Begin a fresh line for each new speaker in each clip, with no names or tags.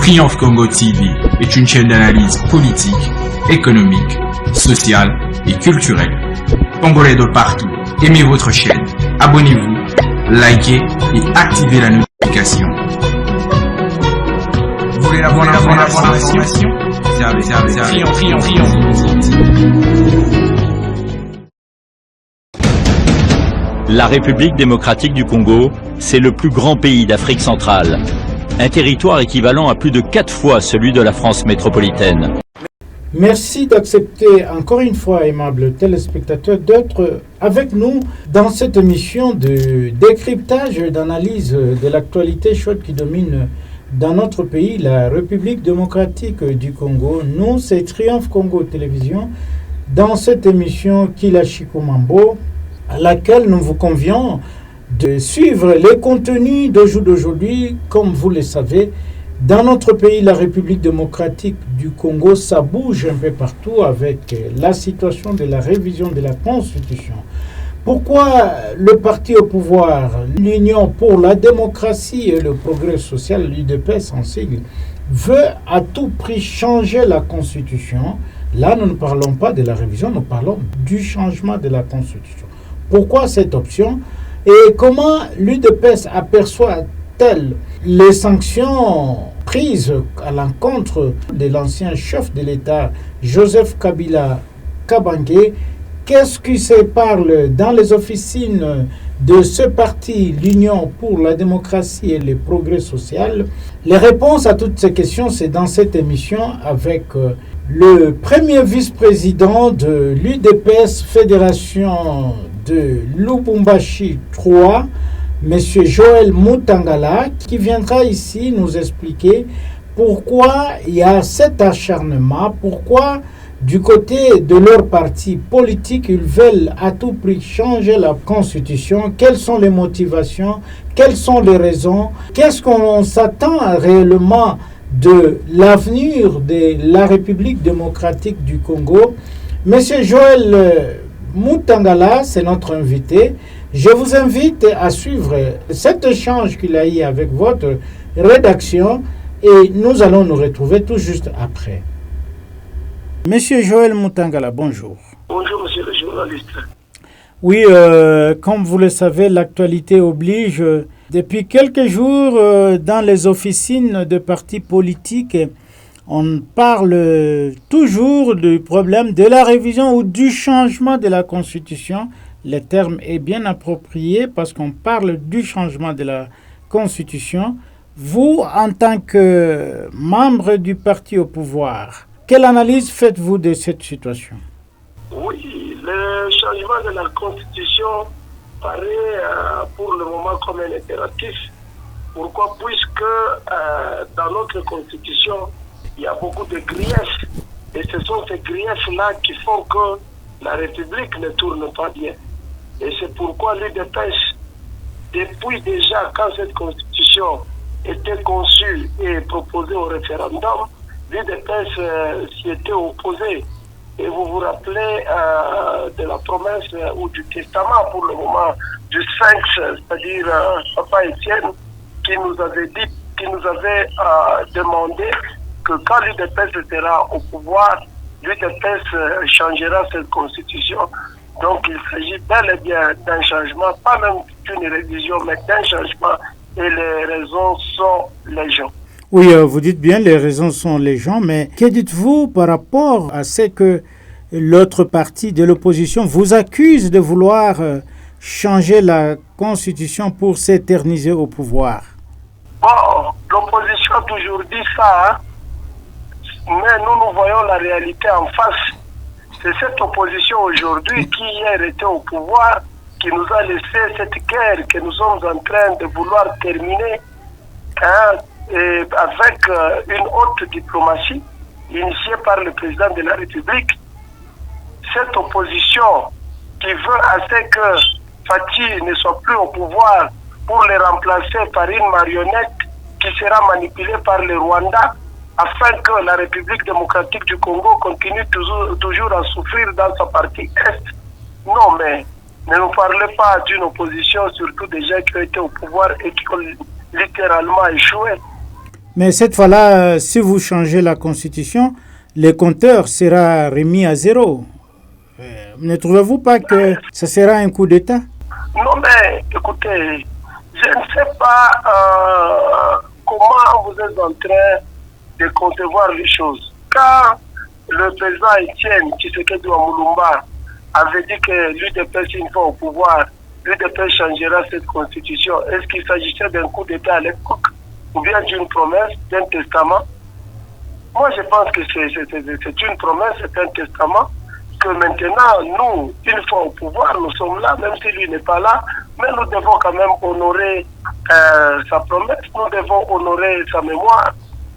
Triomphe Congo TV est une chaîne d'analyse politique, économique, sociale et culturelle. Congolais de partout, aimez votre chaîne, abonnez-vous, likez et activez la notification. Vous voulez la bonne information?
La République démocratique du Congo, c'est le plus grand pays d'Afrique centrale. Un territoire équivalent à plus de 4 fois celui de la France métropolitaine.
Merci d'accepter encore une fois, aimables téléspectateurs, d'être avec nous dans cette émission de décryptage et d'analyse de l'actualité chaude qui domine dans notre pays, la République démocratique du Congo. Nous, c'est Triomphe Congo Télévision, dans cette émission Kilachiku Mambo, à laquelle nous vous convions de suivre les contenus d'aujourd'hui. Comme vous le savez, dans notre pays, la République démocratique du Congo, ça bouge un peu partout avec la situation de la révision de la Constitution. Pourquoi le parti au pouvoir, l'Union pour la démocratie et le progrès social, l'UDPS en sigle, veut à tout prix changer la Constitution? Là, nous ne parlons pas de la révision, nous parlons du changement de la Constitution. Pourquoi cette option? Et comment l'UDPS aperçoit-elle les sanctions prises à l'encontre de l'ancien chef de l'État, Joseph Kabila Kabange? Qu'est-ce qui se parle dans les officines de ce parti, l'Union pour la démocratie et le progrès social? Les réponses à toutes ces questions, c'est dans cette émission avec le premier vice-président de l'UDPS Fédération de Lubumbashi 3, M. Joël Mutangala, qui viendra ici nous expliquer pourquoi il y a cet acharnement, pourquoi du côté de leur parti politique, ils veulent à tout prix changer la Constitution. Quelles sont les motivations? Quelles sont les raisons? Qu'est-ce qu'on s'attend réellement de l'avenir de la République démocratique du Congo? Monsieur Joël Mutangala, c'est notre invité. Je vous invite à suivre cet échange qu'il a eu avec votre rédaction et nous allons nous retrouver tout juste après. Monsieur Joël Mutangala, bonjour.
Bonjour, monsieur le journaliste.
Oui, comme vous le savez, l'actualité oblige. Depuis quelques jours, dans les officines de partis politiques, on parle toujours du problème de la révision ou du changement de la Constitution. Le terme est bien approprié parce qu'on parle du changement de la Constitution. Vous, en tant que membre du parti au pouvoir, quelle analyse faites-vous de cette situation?
Oui, le changement de la Constitution paraît pour le moment comme un impératif. Pourquoi? Puisque dans notre Constitution, il y a beaucoup de griefs. Et ce sont ces griefs-là qui font que la République ne tourne pas bien. Et c'est pourquoi l'UDPS, depuis déjà quand cette Constitution était conçue et proposée au référendum, l'UDPS s'y était opposé. Et vous vous rappelez de la promesse ou du testament pour le moment du Sphinx, c'est-à-dire Papa Étienne, qui nous avait dit, qui nous avait demandé que quand l'UDPS sera au pouvoir, l'UDPS changera cette constitution. Donc il s'agit bel et bien d'un changement, pas même d'une révision, mais d'un changement. Et les raisons sont légion.
Oui, vous dites bien, les raisons sont légion, mais que dites-vous par rapport à ce que l'autre parti de l'opposition vous accuse de vouloir changer la Constitution pour s'éterniser au pouvoir?
Bon, l'opposition a toujours dit ça, hein? Mais nous voyons la réalité en face. C'est cette opposition aujourd'hui qui hier était au pouvoir qui nous a laissé cette guerre que nous sommes en train de vouloir terminer, hein, et avec une haute diplomatie initiée par le président de la République. Cette opposition qui veut assez que Fatih ne soit plus au pouvoir pour le remplacer par une marionnette qui sera manipulée par le Rwanda afin que la République démocratique du Congo continue toujours à souffrir dans sa partie Est. Non, mais ne nous parlez pas d'une opposition, surtout des gens qui ont été au pouvoir et qui ont littéralement échoué.
Mais cette fois-là, si vous changez la constitution, le compteur sera remis à zéro. Ne trouvez-vous pas que ce sera un coup d'État?
Non, mais écoutez, je ne sais pas comment vous êtes en train de concevoir les choses. Quand le président Étienne Tshisekedi Moulumba avait dit que l'UDPS, une fois au pouvoir, l'UDPS changera cette constitution, est-ce qu'il s'agissait d'un coup d'État à l'époque ou bien d'une promesse, d'un testament? Moi, je pense que c'est une promesse, c'est un testament, que maintenant, nous, une fois au pouvoir, nous sommes là, même si lui n'est pas là, mais nous devons quand même honorer sa promesse, nous devons honorer sa mémoire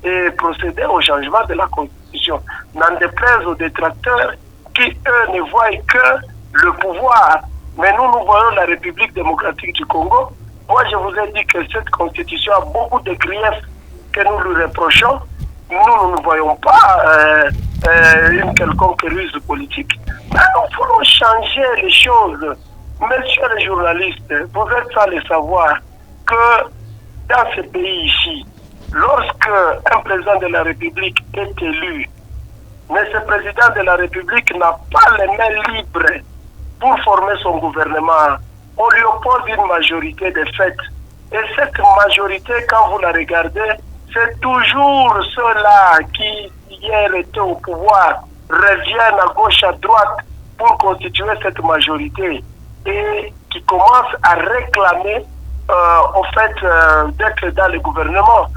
et procéder au changement de la Constitution. N'en déplaise aux détracteurs qui, eux, ne voient que le pouvoir. Mais nous voyons la République démocratique du Congo. Moi, je vous ai dit que cette Constitution a beaucoup de griefs que nous lui reprochons. Nous ne voyons pas une quelconque ruse politique. Mais nous voulons changer les choses. Messieurs les journalistes, vous êtes sans le savoir que dans ce pays ici, lorsque un président de la République est élu, mais ce président de la République n'a pas les mains libres pour former son gouvernement, on lui oppose une majorité de fait. Et cette majorité, quand vous la regardez, c'est toujours ceux-là qui, hier étaient au pouvoir, reviennent à gauche, à droite pour constituer cette majorité et qui commencent à réclamer d'être dans le gouvernement.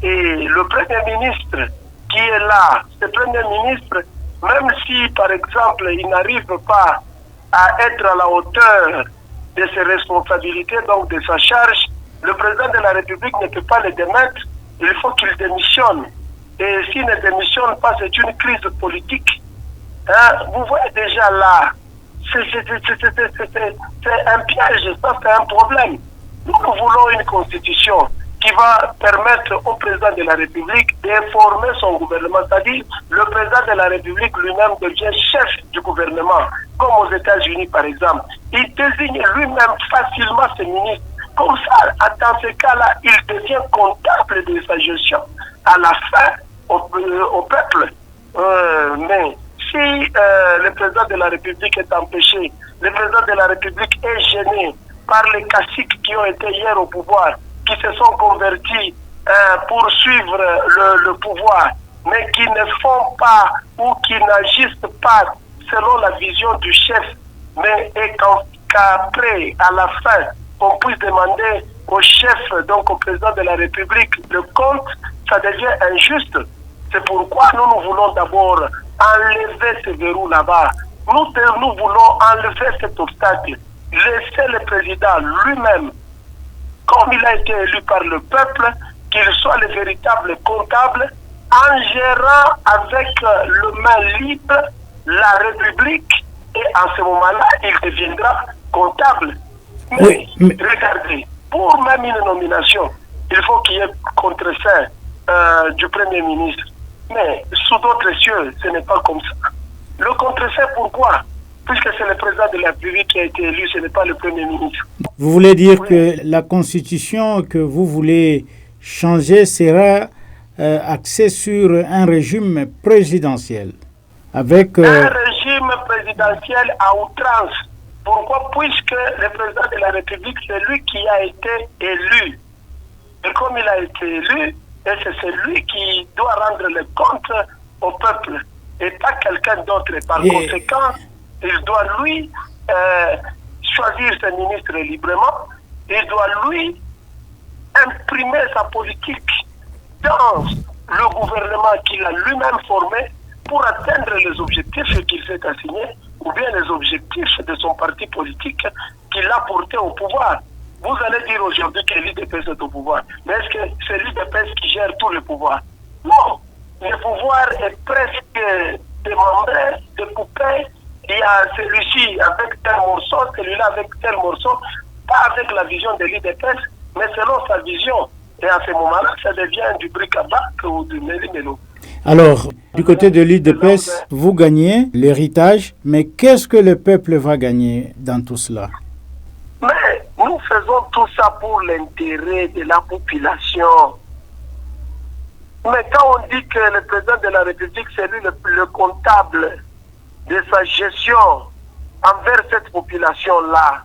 Et le Premier ministre qui est là, ce Premier ministre, même si par exemple il n'arrive pas à être à la hauteur de ses responsabilités, donc de sa charge, le président de la République ne peut pas le démettre, il faut qu'il démissionne. Et s'il ne démissionne pas, c'est une crise politique. Vous voyez déjà là, c'est un piège, ça c'est un problème. Nous voulons une constitution qui va permettre au président de la République de former son gouvernement. C'est-à-dire, le président de la République lui-même devient chef du gouvernement, comme aux États-Unis par exemple. Il désigne lui-même facilement ses ministres. Comme ça, dans ce cas-là, il devient comptable de sa gestion à la fin au peuple. Mais si le président de la République est empêché, le président de la République est gêné par les caciques qui ont été hier au pouvoir, qui se sont convertis pour suivre le pouvoir, mais qui ne font pas ou qui n'agissent pas selon la vision du chef, mais qu'après, à la fin, on puisse demander au chef, donc au président de la République, le compte, ça devient injuste. C'est pourquoi nous voulons d'abord enlever ce verrou là-bas. Nous voulons enlever cet obstacle. Laisser le président lui-même, comme il a été élu par le peuple, qu'il soit le véritable comptable, en gérant avec le main libre la République, et en ce moment-là, il deviendra comptable. Mais regardez, pour même une nomination, il faut qu'il y ait contre-seing du Premier ministre. Mais sous d'autres cieux, ce n'est pas comme ça. Le contre-seing, pourquoi? Puisque c'est le président de la République qui a été élu, ce n'est pas le Premier ministre.
Vous voulez dire que la constitution que vous voulez changer sera axée sur un régime présidentiel avec
un régime présidentiel à outrance. Pourquoi? Puisque le président de la République, c'est lui qui a été élu. Et comme il a été élu, c'est celui qui doit rendre le compte au peuple et pas quelqu'un d'autre. Par conséquent, il doit lui choisir ses ministres librement. Il doit lui imprimer sa politique dans le gouvernement qu'il a lui-même formé pour atteindre les objectifs qu'il s'est assignés ou bien les objectifs de son parti politique qu'il a porté au pouvoir. Vous allez dire aujourd'hui que l'UDPS est au pouvoir. Mais est-ce que c'est l'UDPS qui gère tout le pouvoir? Non. Le pouvoir est presque démembré, découpé. Il y a celui-ci avec tel morceau, celui-là avec tel morceau, pas avec la vision de l'UDPS, mais selon sa vision. Et à ce moment-là, ça devient du bric-à-brac ou du méli-mélo.
Alors, du côté de l'UDPS, vous gagnez l'héritage, mais qu'est-ce que le peuple va gagner dans tout cela?
Mais nous faisons tout ça pour l'intérêt de la population. Mais quand on dit que le président de la République, c'est lui le comptable de sa gestion envers cette population-là,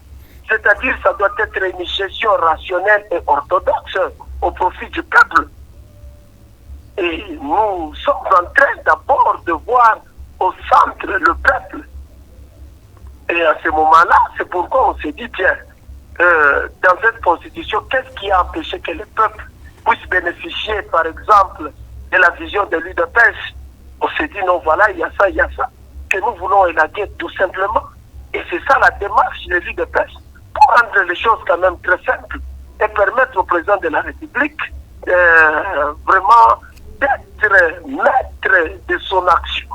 c'est-à-dire ça doit être une gestion rationnelle et orthodoxe au profit du peuple. Et nous sommes en train d'abord de voir au centre le peuple. Et à ce moment-là, c'est pourquoi on s'est dit, tiens, dans cette constitution, qu'est-ce qui a empêché que le peuple puisse bénéficier, par exemple, de la vision de l'UDPS? On s'est dit, non, voilà, il y a ça, que nous voulons élaguer tout simplement. Et c'est ça la démarche de l'UDPS, pour rendre les choses quand même très simples et permettre au président de la République vraiment d'être maître de son action,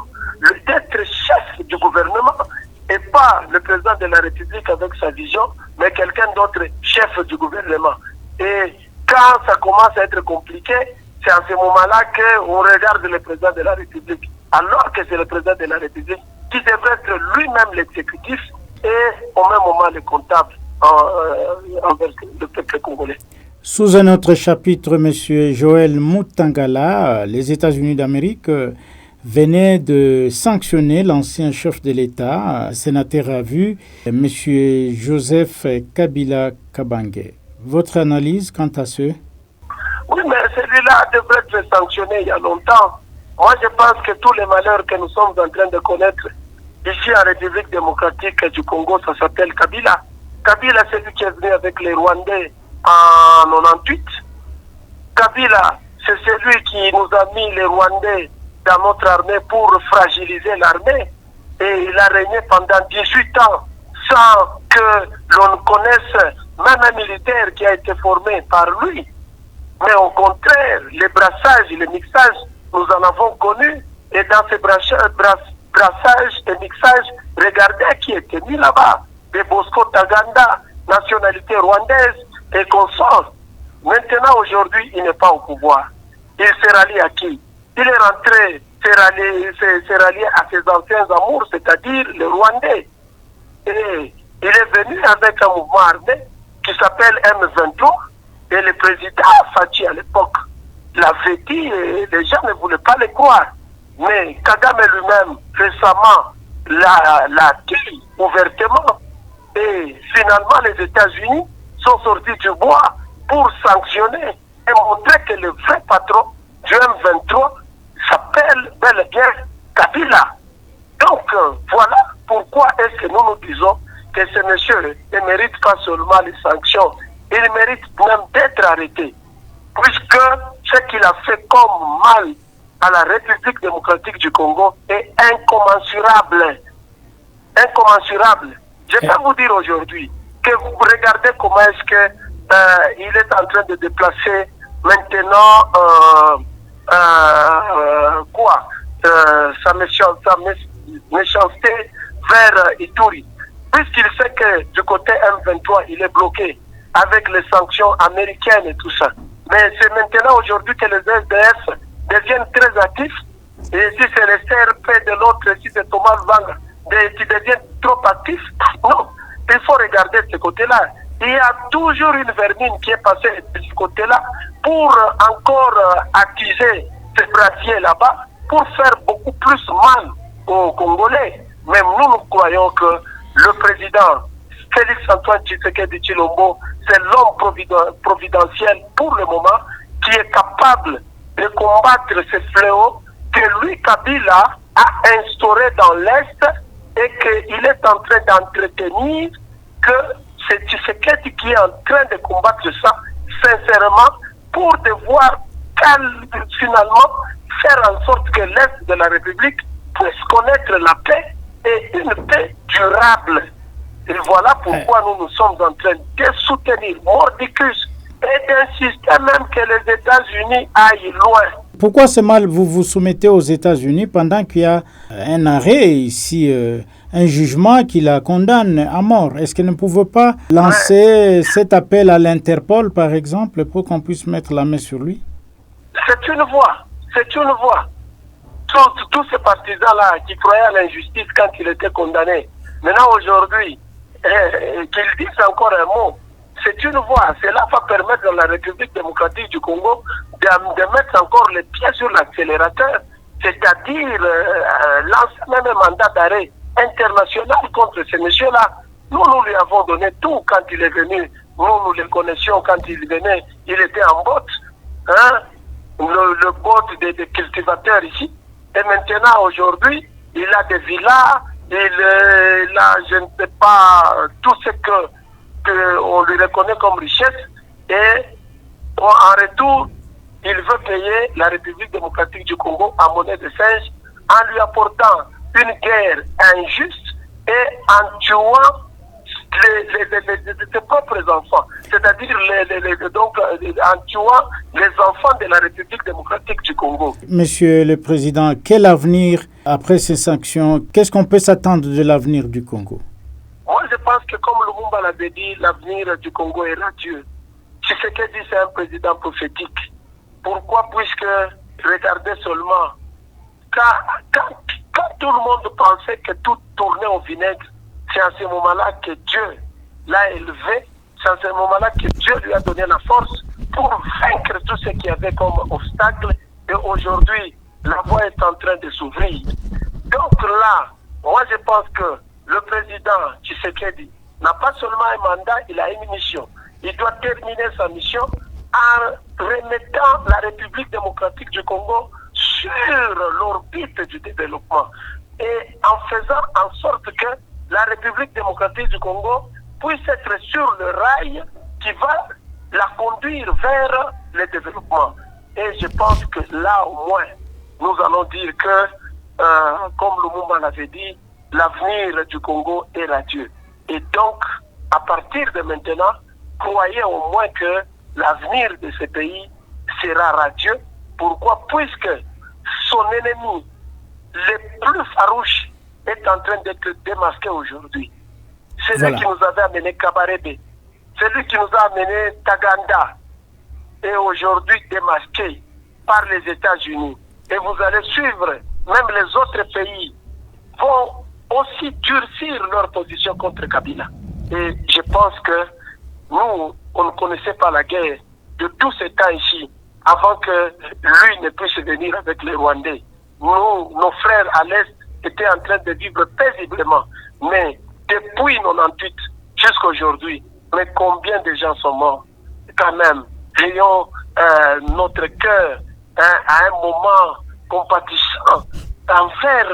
d'être chef du gouvernement, et pas le président de la République avec sa vision, mais quelqu'un d'autre chef du gouvernement. Et quand ça commence à être compliqué, c'est à ce moment-là qu'on regarde le président de la République, alors que c'est le président de la République qui devrait être lui-même l'exécutif et au même moment le comptable envers le peuple congolais.
Sous un autre chapitre, M. Joël Mutangala, les États-Unis d'Amérique venaient de sanctionner l'ancien chef de l'État, sénateur à vue, M. Joseph Kabila Kabange. Votre analyse quant à ce?
Oui, mais celui-là devrait être sanctionné il y a longtemps. Moi, je pense que tous les malheurs que nous sommes en train de connaître ici en République démocratique du Congo, ça s'appelle Kabila. Kabila, c'est lui qui est venu avec les Rwandais en 98. Kabila, c'est celui qui nous a mis les Rwandais dans notre armée pour fragiliser l'armée. Et il a régné pendant 18 ans sans que l'on connaisse même un militaire qui a été formé par lui. Mais au contraire, les brassages, les mixages, nous en avons connu. Et dans ces brassages et mixages, regardez qui était mis là-bas. Des Bosco Taganda, nationalité rwandaise et consorts. Maintenant, aujourd'hui, il n'est pas au pouvoir. Il s'est rallié à qui? Il est rentré, s'est rallié à ses anciens amours, c'est-à-dire les Rwandais. Et il est venu avec un mouvement armé qui s'appelle M23. Et le président Fachi à l'époque l'avait dit et les gens ne voulaient pas le croire. Mais Kagame lui-même, récemment, l'a dit ouvertement. Et finalement, les États-Unis sont sortis du bois pour sanctionner et montrer que le vrai patron du M23 s'appelle bel et bien Kabila. Donc, voilà pourquoi est-ce que nous nous disons que ce monsieur ne mérite pas seulement les sanctions, il mérite même d'être arrêté, puisque ce qu'il a fait comme mal à la République démocratique du Congo est incommensurable. Incommensurable. Je peux vous dire aujourd'hui que vous regardez comment est-ce que il est en train de déplacer maintenant sa méchanceté vers Ituri. Puisqu'il sait que du côté M23, il est bloqué avec les sanctions américaines et tout ça. Mais c'est maintenant aujourd'hui que les SDF deviennent très actifs. Et si c'est le CRP de l'autre, si c'est Thomas Vanga qui devient trop actif, non. Il faut regarder de ce côté-là. Il y a toujours une vermine qui est passée de ce côté-là pour encore accuser ces brassiers là-bas pour faire beaucoup plus mal aux Congolais. Même nous croyons que le président Félix Antoine Tshisekedi Tshilombo, c'est l'homme providentiel pour le moment qui est capable de combattre ces fléaux que lui, Kabila, a instauré dans l'Est et qu'il est en train d'entretenir, que c'est Tshisekedi qui est en train de combattre ça sincèrement pour devoir finalement faire en sorte que l'Est de la République puisse connaître la paix et une paix durable. Et voilà pourquoi nous sommes en train de soutenir Mordicus et d'insister même que les États-Unis aillent loin.
Pourquoi c'est mal vous vous soumettez aux États-Unis pendant qu'il y a un arrêt ici, un jugement qui la condamne à mort? Est-ce qu'elle ne pouvait pas lancer cet appel à l'Interpol, par exemple, pour qu'on puisse mettre la main sur lui?
C'est une voie. Tous ces partisans-là qui croyaient à l'injustice quand il était condamné, maintenant aujourd'hui, qu'ils disent encore un mot, c'est une voie. Cela va permettre à la République démocratique du Congo de mettre encore les pieds sur l'accélérateur, c'est-à-dire lancer même un mandat d'arrêt international contre ces messieurs-là. Nous lui avons donné tout quand il est venu. Nous les connaissions quand il venait. Il était en botte, hein, le botte des cultivateurs ici. Et maintenant, aujourd'hui, il a des villas, il a, je ne sais pas, tout ce qu'on lui reconnaît comme richesse. Et en retour, il veut payer la République démocratique du Congo en monnaie de singe en lui apportant une guerre injuste et en tuant ses propres enfants, c'est-à-dire en tuant les enfants de la République démocratique du Congo.
Monsieur le Président, quel avenir après ces sanctions? Qu'est-ce qu'on peut s'attendre de l'avenir du Congo?
Moi, je pense que comme Lumumba l'avait dit, l'avenir du Congo est radieux. Tshisekedi, c'est un président prophétique. Pourquoi? Puisque, regardez seulement, quand tout le monde pensait que tout tournait au vinaigre, c'est à ce moment-là que Dieu l'a élevé, c'est à ce moment-là que Dieu lui a donné la force pour vaincre tout ce qu'il y avait comme obstacle. Et aujourd'hui, la voie est en train de s'ouvrir. Donc là, moi je pense que le président Tshisekedi n'a pas seulement un mandat, il a une mission. Il doit terminer sa mission en remettant la République démocratique du Congo sur l'orbite du développement et en faisant en sorte que la République démocratique du Congo puisse être sur le rail qui va la conduire vers le développement. Et je pense que là, au moins, nous allons dire que, comme Lumumba l'avait dit, l'avenir du Congo est radieux. Et donc, à partir de maintenant, croyez au moins que l'avenir de ce pays sera radieux. Pourquoi? Puisque son ennemi le plus farouche est en train d'être démasqué aujourd'hui. C'est lui qui nous avait amené Kabarebe, c'est lui qui nous a amené Taganda, et aujourd'hui démasqué par les États-Unis. Et vous allez suivre, même les autres pays vont aussi durcir leur position contre Kabila. Et je pense que nous, on ne connaissait pas la guerre de tout ce temps ici, avant que lui ne puisse venir avec les Rwandais. Nous, nos frères à l'Est, étaient en train de vivre paisiblement. Mais depuis 98 jusqu'à aujourd'hui, mais combien de gens sont morts? Quand même, ayons notre cœur à un moment compatissant envers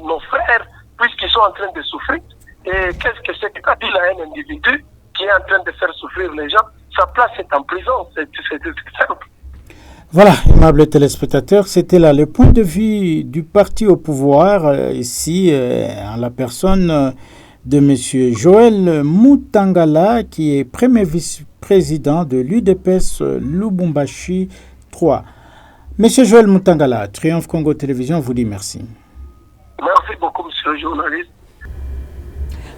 nos frères, puisqu'ils sont en train de souffrir. Et qu'est-ce que c'est que Kabila, un individu qui est en train de faire souffrir les gens? Sa place est en prison, c'est simple.
Voilà, aimables téléspectateurs, c'était là le point de vue du parti au pouvoir, ici, en la personne de M. Joël Mutangala, qui est premier vice-président de l'UDPS Lubumbashi 3. M. Joël Mutangala, Triomphe Congo Télévision vous dit merci.
Merci beaucoup, monsieur le journaliste.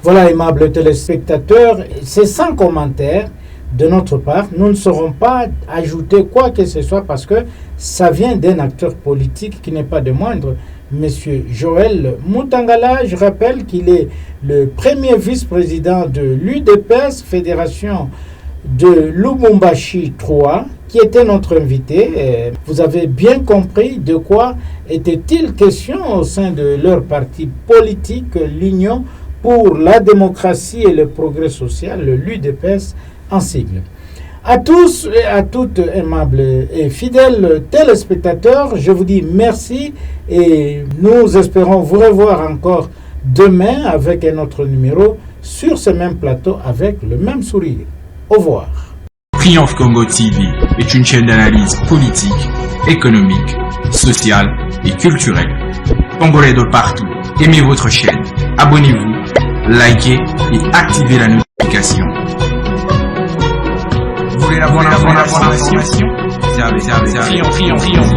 Voilà, aimables téléspectateurs, c'est sans commentaire. De notre part, nous ne saurons pas ajouter quoi que ce soit parce que ça vient d'un acteur politique qui n'est pas de moindre, M. Joël Mutangala. Je rappelle qu'il est le premier vice-président de l'UDPS, Fédération de Lubumbashi 3, qui était notre invité. Vous avez bien compris de quoi était-il question au sein de leur parti politique, l'Union pour la démocratie et le progrès social, l'UDPS, en sigle. À tous et à toutes, aimables et fidèles téléspectateurs, je vous dis merci et nous espérons vous revoir encore demain avec un autre numéro sur ce même plateau avec le même sourire. Au revoir.
Triomphe Congo TV est une chaîne d'analyse politique, économique, sociale et culturelle. Congolais de partout, aimez votre chaîne, abonnez-vous, likez et activez la notification. Vous voulez la bonne information? Triomphe.